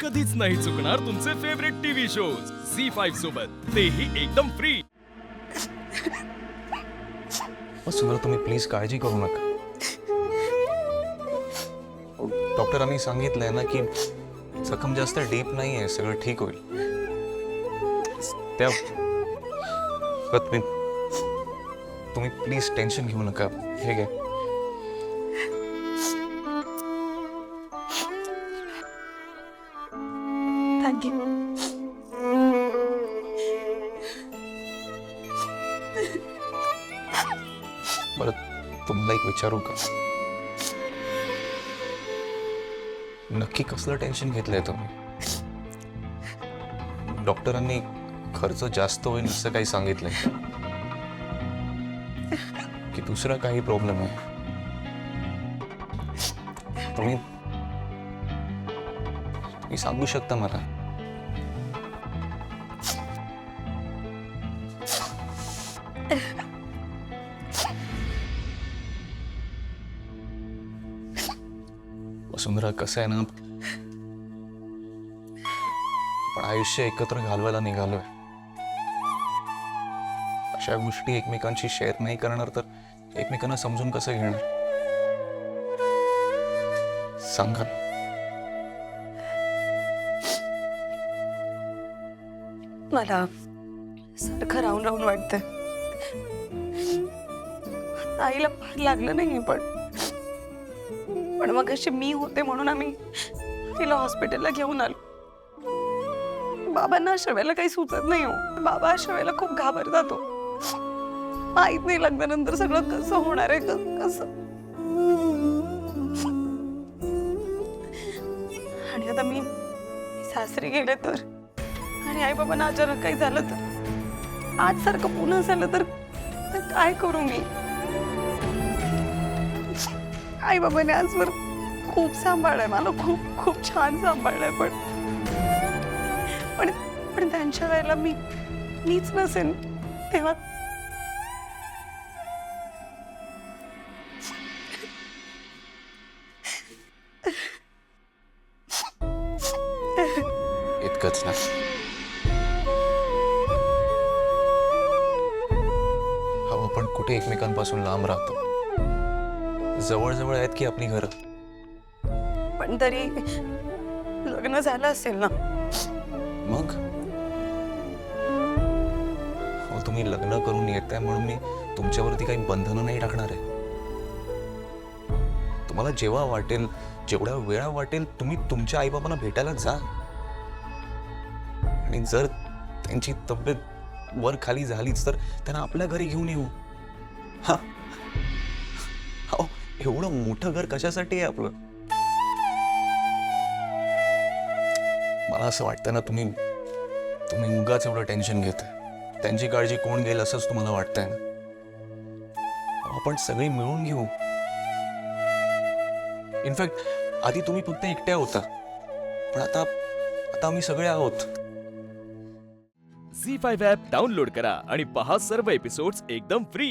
कधीच नाही चुकणार तुमचे फेवरेट टीव्ही शोज झी5 सोबत, तेही एकदम फ्री. सुंदर, तुम्ही प्लीज काळजी करू नका. डॉक्टरांनी सांगितलंय ना की जखम जास्त डीप नाही आहे, सगळं ठीक होईल. त्या तुम्ही प्लीज टेन्शन घेऊ नका. हे घ्या. थँक्यू. बरं, तुम्हाला एक विचारू का? नक्की कसलं टेन्शन घेतलंय तुम्ही? डॉक्टरांनी खर्च जास्त होईल असं काही सांगितलंय की दुसरा काही प्रॉब्लेम आहे? तुम्ही सांगू शकता मला? वसुंधरा, कसं आहे ना, पण आयुष्य एकत्र घालवायला निघालोय. अशा गोष्टी एकमेकांशी शेअर नाही करणार तर एकमेकांना समजून कसं घेणार? सांगा. मला सारखं राहून राहून वाटतं. आईला फार लागलं नाही, पण मग अशी मी होते म्हणून आम्ही तिला हॉस्पिटलला घेऊन आलो. बाबांना अशा वेळेला काही सुचत नाही हो. बाबा अशा वेळेला खूप घाबरतात हो. माहित नाही लग्नानंतर सगळं कसं होणार आहे, कसं. आणि आता मी सासरी गेले तर, आणि आई बाबांना अचानक काही झालं तर, आज सारखं पुन्हा झालं तर काय करू मी? आई बाबाने आजवर खूप सांभाळलंय मला, खूप खूप छान सांभाळलंय. पण त्यांच्या वेळेला मीच नसेन तेव्हा. इतकंच ना? हा, आपण कुठे एकमेकांपासून लांब राहतो, जवळ जवळ आहेत की आपली घरं. पण तरी लग्न झालं असेल ना? मग हो, तुम्ही लग्न करून येताय म्हणून मी तुमच्यावरती काही बंधनं नाही टाकणार आहे. तुम्हाला जेव्हा वाटेल, जेवढ्या वेळा वाटेल, तुम्ही तुमच्या आईबाबांना भेटायला जा. आणि जर त्यांची तब्येत वर खाली झालीच तर त्यांना आपल्या घरी घेऊन येऊ. हा, हो, एवढं मोठं घर कशासाठी आहे आपलं? मला असं वाटतं ना, तुम्ही उगाच एवढं टेन्शन घेताय. त्यांची काळजी कोण घेईल असंच तुम्हाला वाटतंय ना? आपण सगळे मिळून घेऊ. इनफॅक्ट आधी तुम्ही फक्त एकट्या होता, पण आता आम्ही सगळे आहोत. झी5 ॲप डाउनलोड करा आणि पहा सर्व एपिसोड्स एकदम फ्री.